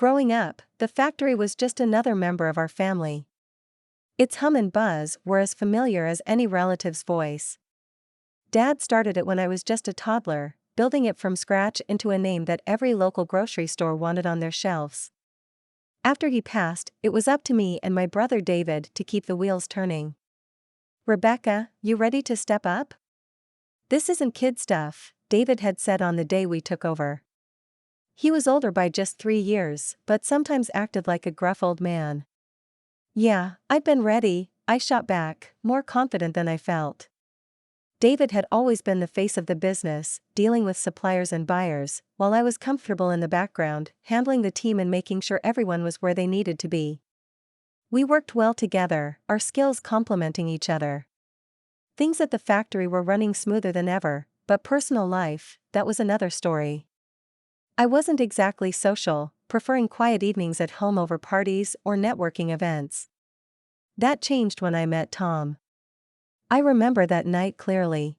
Growing up, the factory was just another member of our family. Its hum and buzz were as familiar as any relative's voice. Dad started it when I was just a toddler, building it from scratch into a name that every local grocery store wanted on their shelves. After he passed, it was up to me and my brother David to keep the wheels turning. "Rebecca, you ready to step up?" "This isn't kid stuff," David had said on the day we took over. He was older by just 3 years, but sometimes acted like a gruff old man. "Yeah, I've been ready," I shot back, more confident than I felt. David had always been the face of the business, dealing with suppliers and buyers, while I was comfortable in the background, handling the team and making sure everyone was where they needed to be. We worked well together, our skills complementing each other. Things at the factory were running smoother than ever, but personal life, that was another story. I wasn't exactly social, preferring quiet evenings at home over parties or networking events. That changed when I met Tom. I remember that night clearly.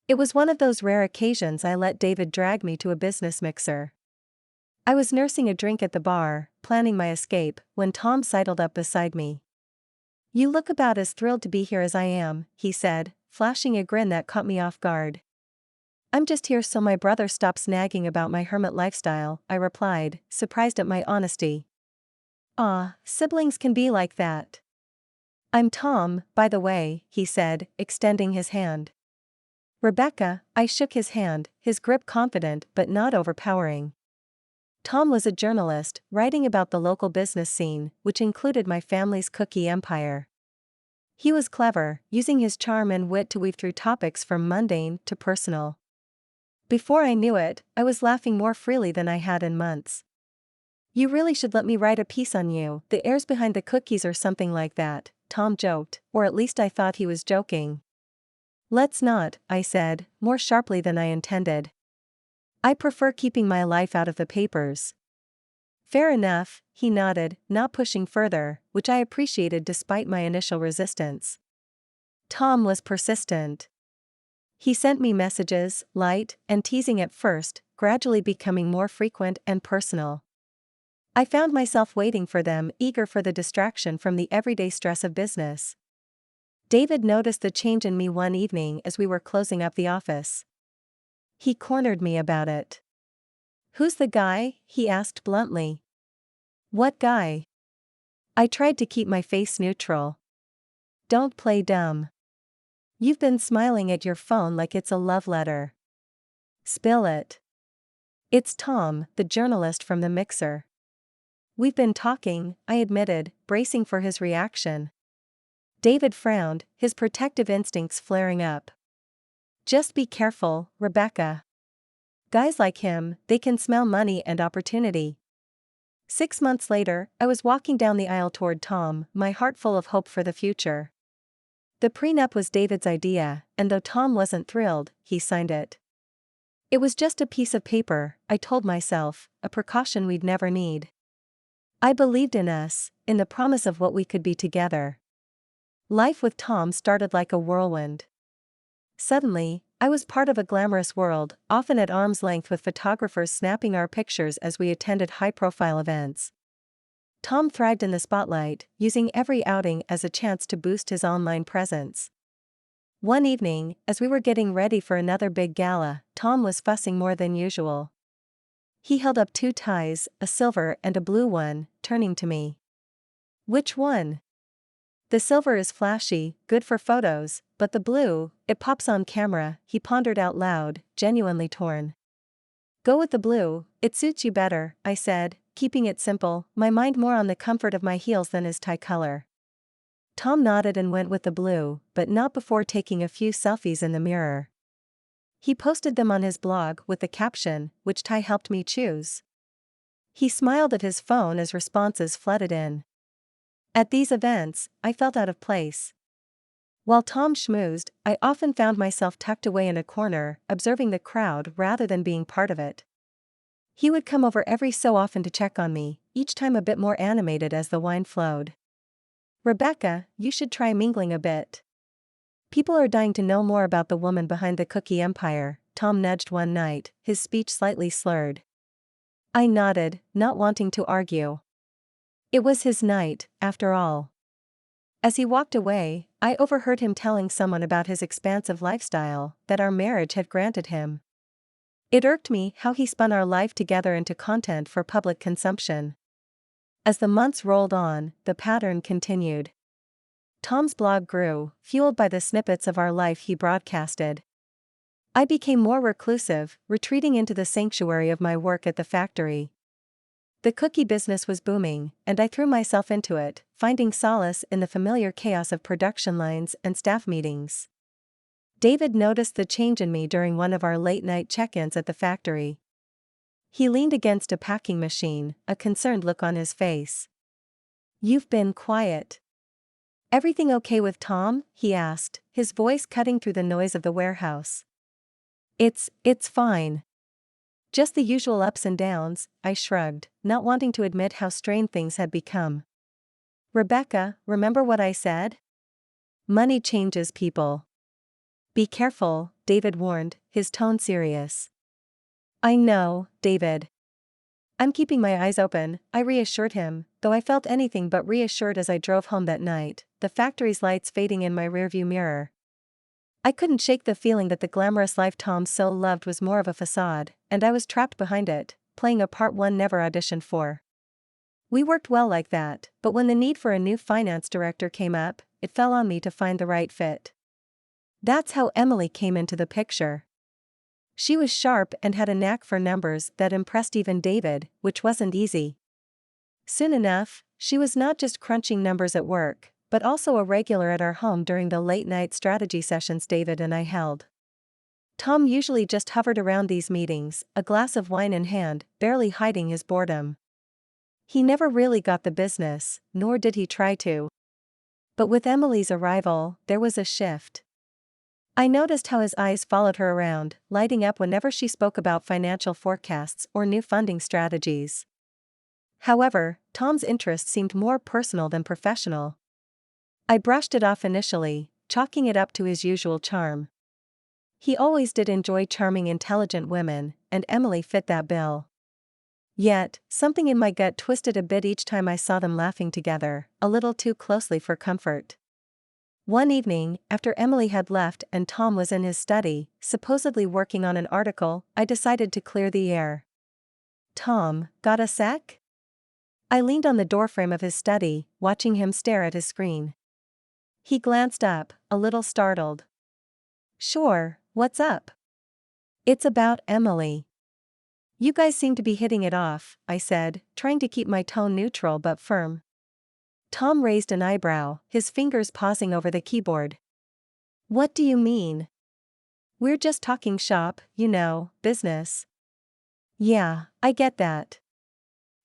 It was one of those rare occasions I let David drag me to a business mixer. I was nursing a drink at the bar, planning my escape, when Tom sidled up beside me. "You look about as thrilled to be here as I am," he said, flashing a grin that caught me off guard. "I'm just here so my brother stops nagging about my hermit lifestyle," I replied, surprised at my honesty. "Ah, siblings can be like that." "I'm Tom, by the way," he said, extending his hand. "Rebecca," I shook his hand, his grip confident but not overpowering. Tom was a journalist, writing about the local business scene, which included my family's cookie empire. He was clever, using his charm and wit to weave through topics from mundane to personal. Before I knew it, I was laughing more freely than I had in months. "You really should let me write a piece on you, the heirs behind the cookies or something like that," Tom joked, or at least I thought he was joking. "Let's not," I said, more sharply than I intended. "I prefer keeping my life out of the papers." "Fair enough," he nodded, not pushing further, which I appreciated despite my initial resistance. Tom was persistent. He sent me messages, light and teasing at first, gradually becoming more frequent and personal. I found myself waiting for them, eager for the distraction from the everyday stress of business. David noticed the change in me one evening as we were closing up the office. He cornered me about it. "Who's the guy?" he asked bluntly. "What guy?" I tried to keep my face neutral. "Don't play dumb. You've been smiling at your phone like it's a love letter. Spill it." "It's Tom, the journalist from the mixer." "We've been talking," I admitted, bracing for his reaction. David frowned, his protective instincts flaring up. "Just be careful, Rebecca. Guys like him, they can smell money and opportunity." 6 months later, I was walking down the aisle toward Tom, my heart full of hope for the future. The prenup was David's idea, and though Tom wasn't thrilled, he signed it. It was just a piece of paper, I told myself, a precaution we'd never need. I believed in us, in the promise of what we could be together. Life with Tom started like a whirlwind. Suddenly, I was part of a glamorous world, often at arm's length with photographers snapping our pictures as we attended high-profile events. Tom thrived in the spotlight, using every outing as a chance to boost his online presence. One evening, as we were getting ready for another big gala, Tom was fussing more than usual. He held up 2 ties, a silver and a blue one, turning to me. "Which one?" "The silver is flashy, good for photos, but the blue, it pops on camera," he pondered out loud, genuinely torn. "Go with the blue, it suits you better," I said, keeping it simple, my mind more on the comfort of my heels than his tie color. Tom nodded and went with the blue, but not before taking a few selfies in the mirror. He posted them on his blog with the caption, "Which tie helped me choose?" He smiled at his phone as responses flooded in. At these events, I felt out of place. While Tom schmoozed, I often found myself tucked away in a corner, observing the crowd rather than being part of it. He would come over every so often to check on me, each time a bit more animated as the wine flowed. "Rebecca, you should try mingling a bit. People are dying to know more about the woman behind the cookie empire," Tom nudged one night, his speech slightly slurred. I nodded, not wanting to argue. It was his night, after all. As he walked away, I overheard him telling someone about his expansive lifestyle that our marriage had granted him. It irked me how he spun our life together into content for public consumption. As the months rolled on, the pattern continued. Tom's blog grew, fueled by the snippets of our life he broadcasted. I became more reclusive, retreating into the sanctuary of my work at the factory. The cookie business was booming, and I threw myself into it, finding solace in the familiar chaos of production lines and staff meetings. David noticed the change in me during one of our late-night check-ins at the factory. He leaned against a packing machine, a concerned look on his face. "You've been quiet. Everything okay with Tom?" he asked, his voice cutting through the noise of the warehouse. It's fine. Just the usual ups and downs," I shrugged, not wanting to admit how strained things had become. "Rebecca, remember what I said? Money changes people. Be careful," David warned, his tone serious. "I know, David. I'm keeping my eyes open," I reassured him, though I felt anything but reassured as I drove home that night, the factory's lights fading in my rearview mirror. I couldn't shake the feeling that the glamorous life Tom so loved was more of a facade, and I was trapped behind it, playing a part one never auditioned for. We worked well like that, but when the need for a new finance director came up, it fell on me to find the right fit. That's how Emily came into the picture. She was sharp and had a knack for numbers that impressed even David, which wasn't easy. Soon enough, she was not just crunching numbers at work, but also a regular at our home during the late-night strategy sessions David and I held. Tom usually just hovered around these meetings, a glass of wine in hand, barely hiding his boredom. He never really got the business, nor did he try to. But with Emily's arrival, there was a shift. I noticed how his eyes followed her around, lighting up whenever she spoke about financial forecasts or new funding strategies. However, Tom's interest seemed more personal than professional. I brushed it off initially, chalking it up to his usual charm. He always did enjoy charming intelligent women, and Emily fit that bill. Yet, something in my gut twisted a bit each time I saw them laughing together, a little too closely for comfort. One evening, after Emily had left and Tom was in his study, supposedly working on an article, I decided to clear the air. "Tom, got a sec?" I leaned on the doorframe of his study, watching him stare at his screen. He glanced up, a little startled. "Sure, what's up?" "It's about Emily." "You guys seem to be hitting it off," I said, trying to keep my tone neutral but firm. Tom raised an eyebrow, his fingers pausing over the keyboard. "What do you mean?" "We're just talking shop, business." "Yeah, I get that.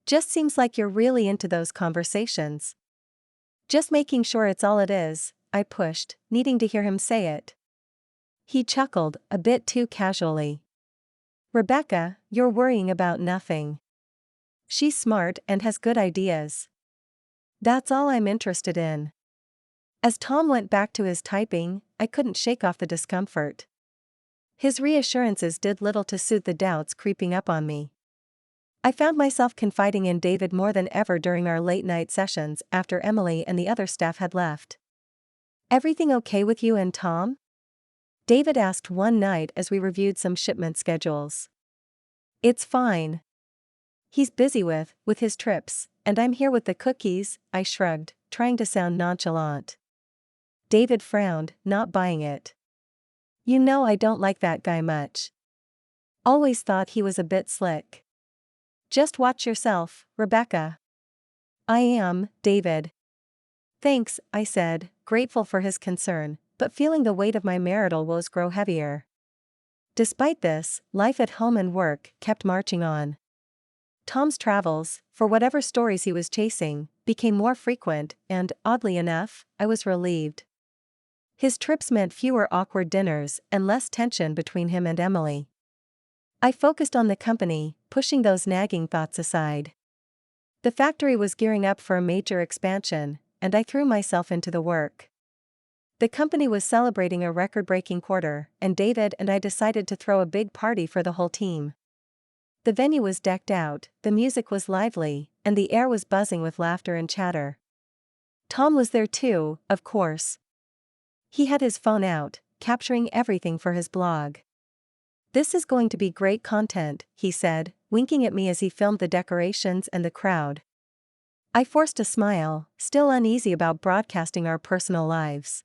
Just seems like you're really into those conversations." "Just making sure it's all it is," I pushed, needing to hear him say it. He chuckled, a bit too casually. "Rebecca, you're worrying about nothing. She's smart and has good ideas. That's all I'm interested in." As Tom went back to his typing, I couldn't shake off the discomfort. His reassurances did little to soothe the doubts creeping up on me. I found myself confiding in David more than ever during our late-night sessions after Emily and the other staff had left. "Everything okay with you and Tom?" David asked one night as we reviewed some shipment schedules. "It's fine. He's busy with his trips, and I'm here with the cookies," I shrugged, trying to sound nonchalant. David frowned, not buying it. "You know I don't like that guy much. Always thought he was a bit slick." "Just watch yourself, Rebecca." "I am, David." "Thanks," I said, grateful for his concern, but feeling the weight of my marital woes grow heavier. Despite this, life at home and work kept marching on. Tom's travels, for whatever stories he was chasing, became more frequent, and, oddly enough, I was relieved. His trips meant fewer awkward dinners and less tension between him and Emily. I focused on the company, pushing those nagging thoughts aside. The factory was gearing up for a major expansion, and I threw myself into the work. The company was celebrating a record-breaking quarter, and David and I decided to throw a big party for the whole team. The venue was decked out, the music was lively, and the air was buzzing with laughter and chatter. Tom was there too, of course. He had his phone out, capturing everything for his blog. "This is going to be great content," he said, winking at me as he filmed the decorations and the crowd. I forced a smile, still uneasy about broadcasting our personal lives.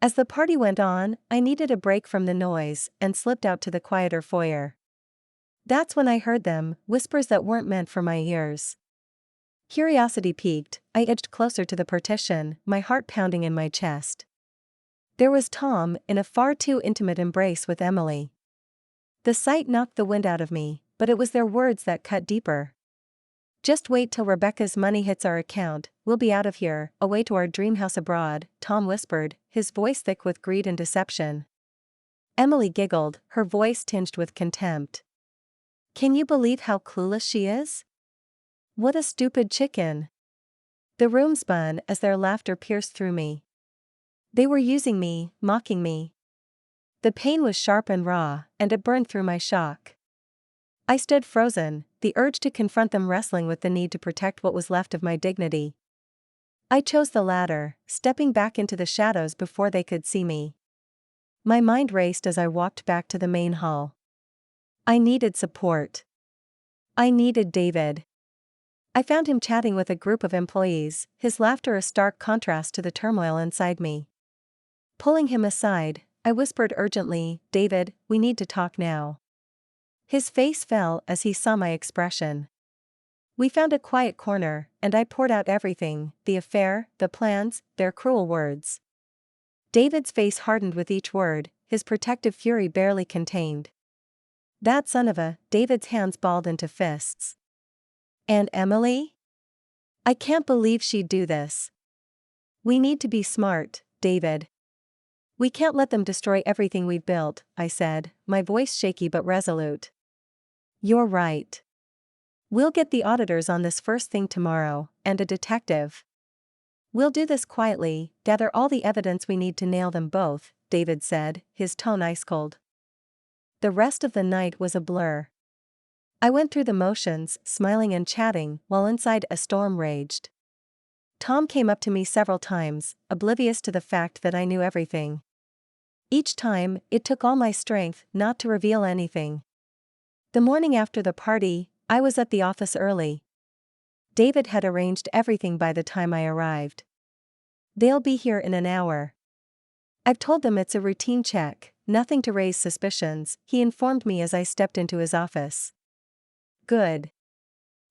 As the party went on, I needed a break from the noise and slipped out to the quieter foyer. That's when I heard them, whispers that weren't meant for my ears. Curiosity piqued, I edged closer to the partition, my heart pounding in my chest. There was Tom, in a far too intimate embrace with Emily. The sight knocked the wind out of me, but it was their words that cut deeper. "Just wait till Rebecca's money hits our account, we'll be out of here, away to our dream house abroad," Tom whispered, his voice thick with greed and deception. Emily giggled, her voice tinged with contempt. "Can you believe how clueless she is? What a stupid chicken." The room spun as their laughter pierced through me. They were using me, mocking me. The pain was sharp and raw, and it burned through my shock. I stood frozen, the urge to confront them wrestling with the need to protect what was left of my dignity. I chose the latter, stepping back into the shadows before they could see me. My mind raced as I walked back to the main hall. I needed support. I needed David. I found him chatting with a group of employees, his laughter a stark contrast to the turmoil inside me. Pulling him aside, I whispered urgently, "David, we need to talk now." His face fell as he saw my expression. We found a quiet corner, and I poured out everything, the affair, the plans, their cruel words. David's face hardened with each word, his protective fury barely contained. "That son of a," David's hands balled into fists. "And Emily? I can't believe she'd do this. We need to be smart, David. We can't let them destroy everything we've built," I said, my voice shaky but resolute. "You're right. We'll get the auditors on this first thing tomorrow, and a detective. We'll do this quietly, gather all the evidence we need to nail them both," David said, his tone ice cold. The rest of the night was a blur. I went through the motions, smiling and chatting, while inside a storm raged. Tom came up to me several times, oblivious to the fact that I knew everything. Each time, it took all my strength not to reveal anything. The morning after the party, I was at the office early. David had arranged everything by the time I arrived. "They'll be here in an hour. I've told them it's a routine check, nothing to raise suspicions," he informed me as I stepped into his office. "Good.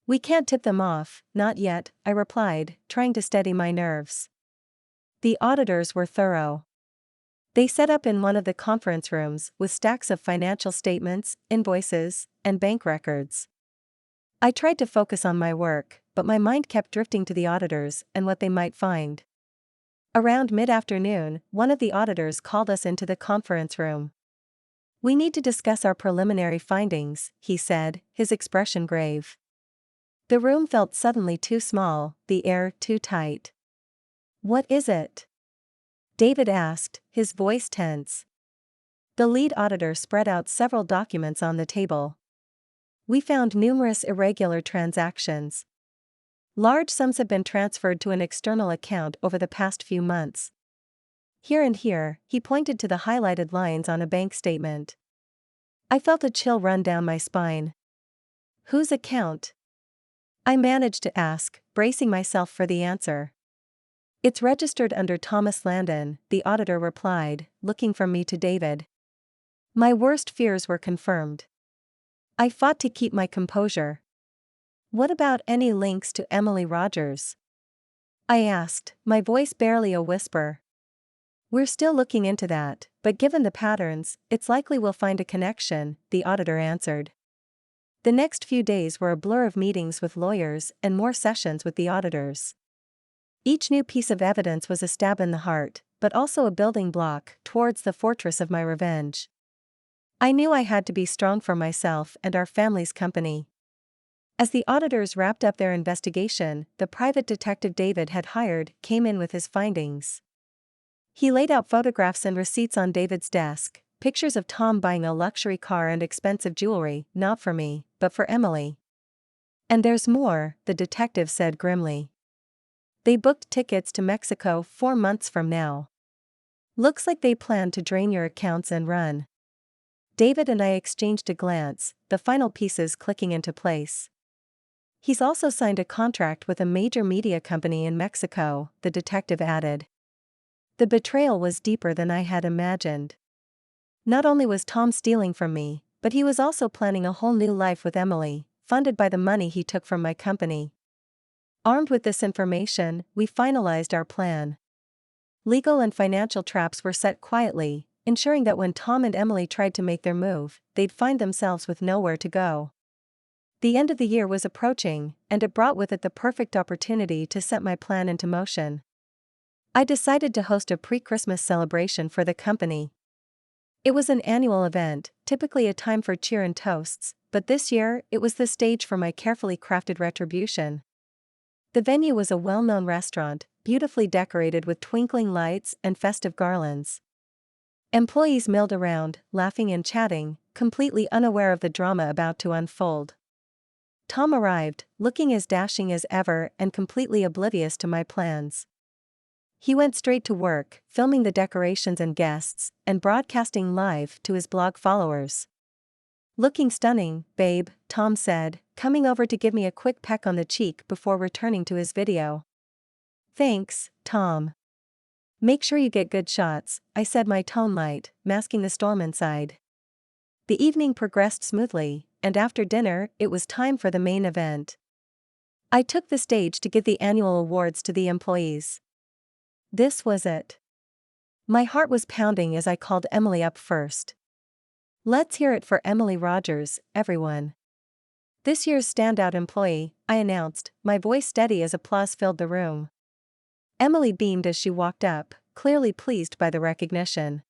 We can't tip them off, not yet," I replied, trying to steady my nerves. The auditors were thorough. They set up in one of the conference rooms with stacks of financial statements, invoices, and bank records. I tried to focus on my work, but my mind kept drifting to the auditors and what they might find. Around mid-afternoon, one of the auditors called us into the conference room. "We need to discuss our preliminary findings," he said, his expression grave. The room felt suddenly too small, the air too tight. "What is it?" David asked, his voice tense. The lead auditor spread out several documents on the table. "We found numerous irregular transactions. Large sums have been transferred to an external account over the past few months. Here and here," he pointed to the highlighted lines on a bank statement. I felt a chill run down my spine. "Whose account?" I managed to ask, bracing myself for the answer. "It's registered under Thomas Landon," the auditor replied, looking from me to David. My worst fears were confirmed. I fought to keep my composure. "What about any links to Emily Rogers?" I asked, my voice barely a whisper. "We're still looking into that, but given the patterns, it's likely we'll find a connection," the auditor answered. The next few days were a blur of meetings with lawyers and more sessions with the auditors. Each new piece of evidence was a stab in the heart, but also a building block towards the fortress of my revenge. I knew I had to be strong for myself and our family's company. As the auditors wrapped up their investigation, the private detective David had hired came in with his findings. He laid out photographs and receipts on David's desk, Pictures of Tom buying a luxury car and expensive jewelry, not for me, but for Emily. And there's more, the detective said grimly. They booked tickets to Mexico 4 months from now. Looks like they plan to drain your accounts and run. David and I exchanged a glance, the final pieces clicking into place. He's also signed a contract with a major media company in Mexico, the detective added. The betrayal was deeper than I had imagined. Not only was Tom stealing from me, but he was also planning a whole new life with Emily, funded by the money he took from my company. Armed with this information, we finalized our plan. Legal and financial traps were set quietly, ensuring that when Tom and Emily tried to make their move, they'd find themselves with nowhere to go. The end of the year was approaching, and it brought with it the perfect opportunity to set my plan into motion. I decided to host a pre-Christmas celebration for the company. It was an annual event, typically a time for cheer and toasts, but this year it was the stage for my carefully crafted retribution. The venue was a well-known restaurant, beautifully decorated with twinkling lights and festive garlands. Employees milled around, laughing and chatting, completely unaware of the drama about to unfold. Tom arrived, looking as dashing as ever and completely oblivious to my plans. He went straight to work, filming the decorations and guests, and broadcasting live to his blog followers. Looking stunning, babe, Tom said, coming over to give me a quick peck on the cheek before returning to his video. Thanks, Tom. Make sure you get good shots, I said, my tone light, masking the storm inside. The evening progressed smoothly, and after dinner, it was time for the main event. I took the stage to give the annual awards to the employees. This was it. My heart was pounding as I called Emily up first. Let's hear it for Emily Rogers, everyone. This year's standout employee, I announced, my voice steady as applause filled the room. Emily beamed as she walked up, clearly pleased by the recognition.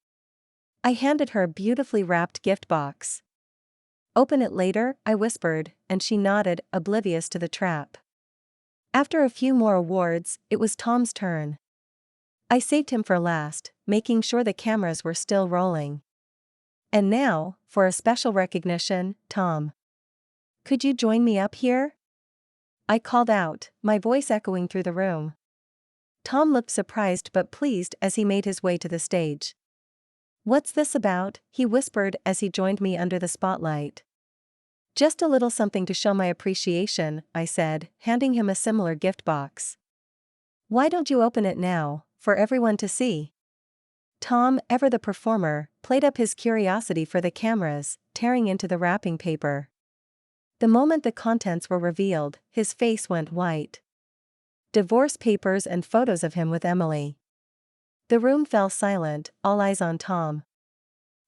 I handed her a beautifully wrapped gift box. Open it later, I whispered, and she nodded, oblivious to the trap. After a few more awards, it was Tom's turn. I saved him for last, making sure the cameras were still rolling. And now, for a special recognition, Tom. Could you join me up here? I called out, my voice echoing through the room. Tom looked surprised but pleased as he made his way to the stage. What's this about? He whispered as he joined me under the spotlight. Just a little something to show my appreciation, I said, handing him a similar gift box. Why don't you open it now, for everyone to see? Tom, ever the performer, played up his curiosity for the cameras, tearing into the wrapping paper. The moment the contents were revealed, his face went white. Divorce papers and photos of him with Emily. The room fell silent, all eyes on Tom.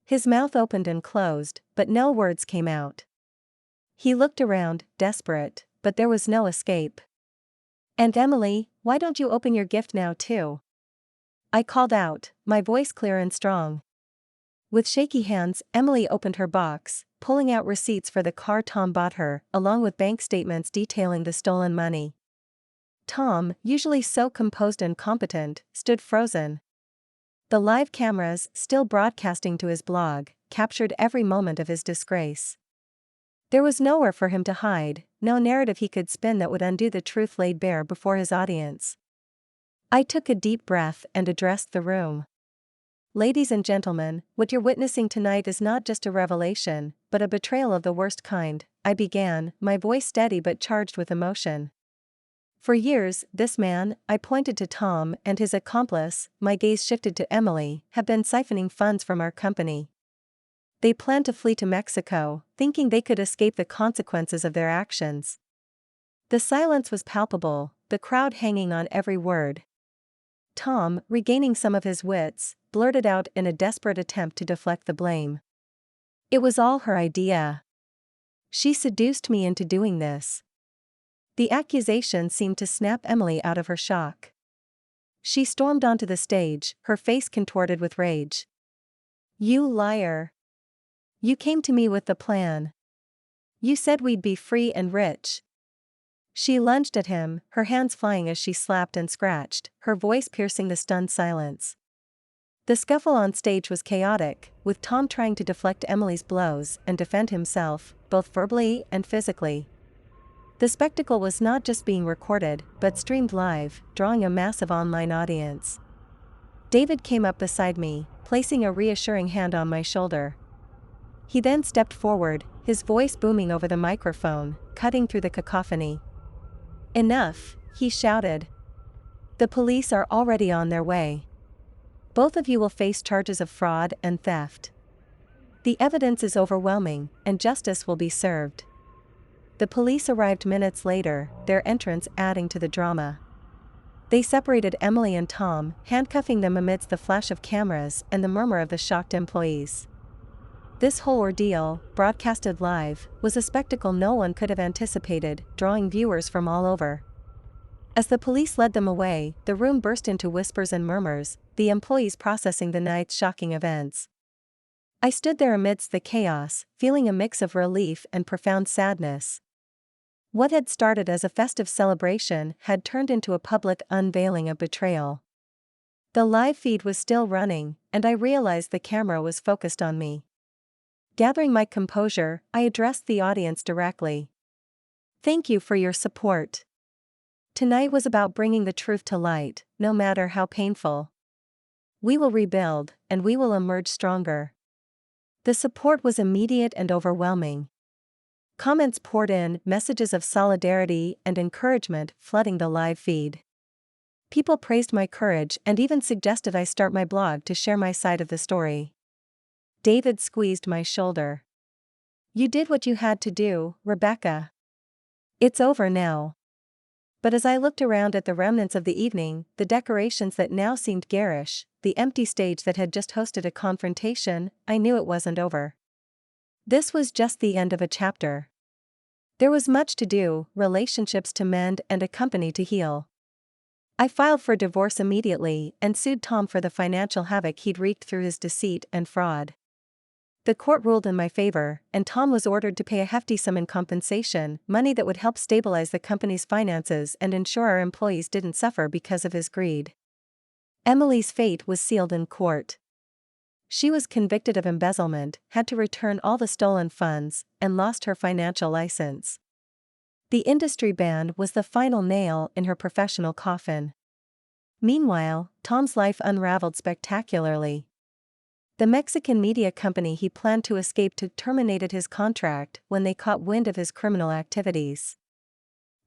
His mouth opened and closed, but no words came out. He looked around, desperate, but there was no escape. And Emily, why don't you open your gift now too? I called out, my voice clear and strong. With shaky hands, Emily opened her box, pulling out receipts for the car Tom bought her, along with bank statements detailing the stolen money. Tom, usually so composed and competent, stood frozen. The live cameras, still broadcasting to his blog, captured every moment of his disgrace. There was nowhere for him to hide, no narrative he could spin that would undo the truth laid bare before his audience. I took a deep breath and addressed the room. Ladies and gentlemen, what you're witnessing tonight is not just a revelation, but a betrayal of the worst kind, I began, my voice steady but charged with emotion. For years, this man, I pointed to Tom, and his accomplice, my gaze shifted to Emily, have been siphoning funds from our company. They planned to flee to Mexico, thinking they could escape the consequences of their actions. The silence was palpable, the crowd hanging on every word. Tom, regaining some of his wits, blurted out in a desperate attempt to deflect the blame. It was all her idea. She seduced me into doing this. The accusation seemed to snap Emily out of her shock. She stormed onto the stage, her face contorted with rage. You liar! You came to me with the plan. You said we'd be free and rich. She lunged at him, her hands flying as she slapped and scratched, her voice piercing the stunned silence. The scuffle on stage was chaotic, with Tom trying to deflect Emily's blows and defend himself, both verbally and physically. The spectacle was not just being recorded, but streamed live, drawing a massive online audience. David came up beside me, placing a reassuring hand on my shoulder. He then stepped forward, his voice booming over the microphone, cutting through the cacophony. "Enough," he shouted. "The police are already on their way. Both of you will face charges of fraud and theft. The evidence is overwhelming, and justice will be served." The police arrived minutes later, their entrance adding to the drama. They separated Emily and Tom, handcuffing them amidst the flash of cameras and the murmur of the shocked employees. This whole ordeal, broadcasted live, was a spectacle no one could have anticipated, drawing viewers from all over. As the police led them away, the room burst into whispers and murmurs, the employees processing the night's shocking events. I stood there amidst the chaos, feeling a mix of relief and profound sadness. What had started as a festive celebration had turned into a public unveiling of betrayal. The live feed was still running, and I realized the camera was focused on me. Gathering my composure, I addressed the audience directly. "Thank you for your support. Tonight was about bringing the truth to light, no matter how painful. We will rebuild, and we will emerge stronger." The support was immediate and overwhelming. Comments poured in, messages of solidarity and encouragement flooding the live feed. People praised my courage and even suggested I start my blog to share my side of the story. David squeezed my shoulder. "You did what you had to do, Rebecca. It's over now." But as I looked around at the remnants of the evening, the decorations that now seemed garish, the empty stage that had just hosted a confrontation, I knew it wasn't over. This was just the end of a chapter. There was much to do, relationships to mend and a company to heal. I filed for divorce immediately and sued Tom for the financial havoc he'd wreaked through his deceit and fraud. The court ruled in my favor, and Tom was ordered to pay a hefty sum in compensation, money that would help stabilize the company's finances and ensure our employees didn't suffer because of his greed. Emily's fate was sealed in court. She was convicted of embezzlement, had to return all the stolen funds, and lost her financial license. The industry ban was the final nail in her professional coffin. Meanwhile, Tom's life unraveled spectacularly. The Mexican media company he planned to escape to terminated his contract when they caught wind of his criminal activities.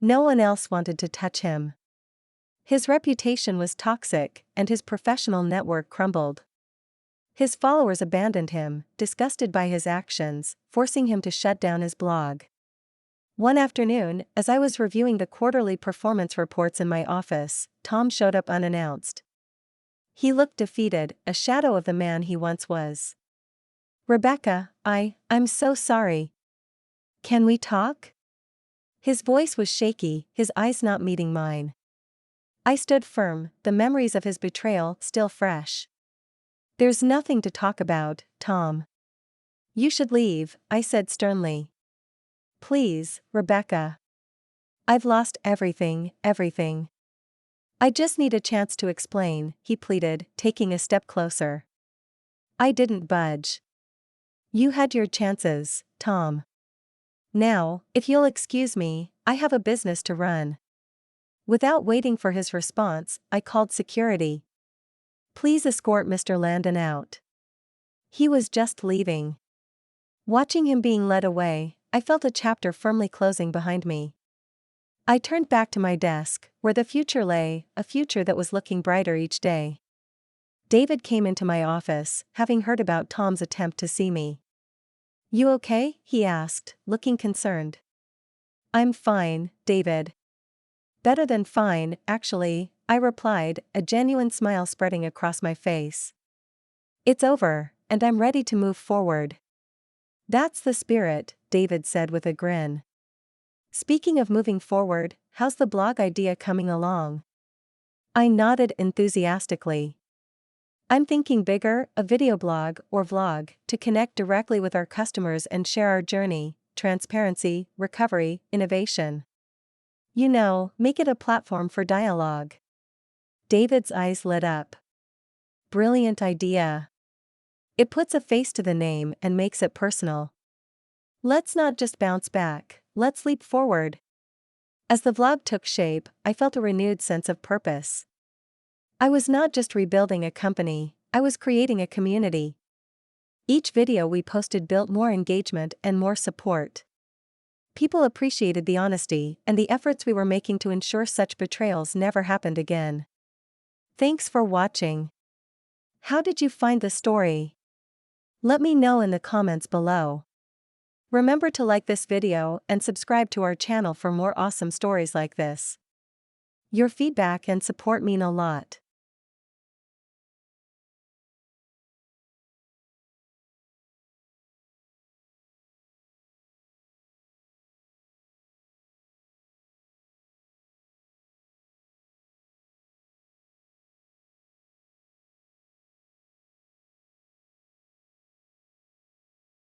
No one else wanted to touch him. His reputation was toxic, and his professional network crumbled. His followers abandoned him, disgusted by his actions, forcing him to shut down his blog. One afternoon, as I was reviewing the quarterly performance reports in my office, Tom showed up unannounced. He looked defeated, a shadow of the man he once was. "Rebecca, I'm so sorry. Can we talk?" His voice was shaky, his eyes not meeting mine. I stood firm, the memories of his betrayal still fresh. "There's nothing to talk about, Tom. You should leave," I said sternly. "Please, Rebecca. I've lost everything. I just need a chance to explain," he pleaded, taking a step closer. I didn't budge. "You had your chances, Tom. Now, if you'll excuse me, I have a business to run." Without waiting for his response, I called security. "Please escort Mr. Landon out." He was just leaving. Watching him being led away, I felt a chapter firmly closing behind me. I turned back to my desk, where the future lay, a future that was looking brighter each day. David came into my office, having heard about Tom's attempt to see me. "You okay?" he asked, looking concerned. "I'm fine, David." "Better than fine, actually," I replied, a genuine smile spreading across my face. "It's over, and I'm ready to move forward." "That's the spirit," David said with a grin. "Speaking of moving forward, how's the blog idea coming along?" I nodded enthusiastically. "I'm thinking bigger, a video blog or vlog, to connect directly with our customers and share our journey, transparency, recovery, innovation. You know, make it a platform for dialogue." David's eyes lit up. brilliant idea. It puts a face to the name and makes it personal. Let's not just bounce back, let's leap forward. As the vlog took shape, I felt a renewed sense of purpose. I was not just rebuilding a company, I was creating a community. Each video we posted built more engagement and more support. People appreciated the honesty and the efforts we were making to ensure such betrayals never happened again. Thanks for watching. How did you find the story? Let me know in the comments below. Remember to like this video and subscribe to our channel for more awesome stories like this. Your feedback and support mean a lot.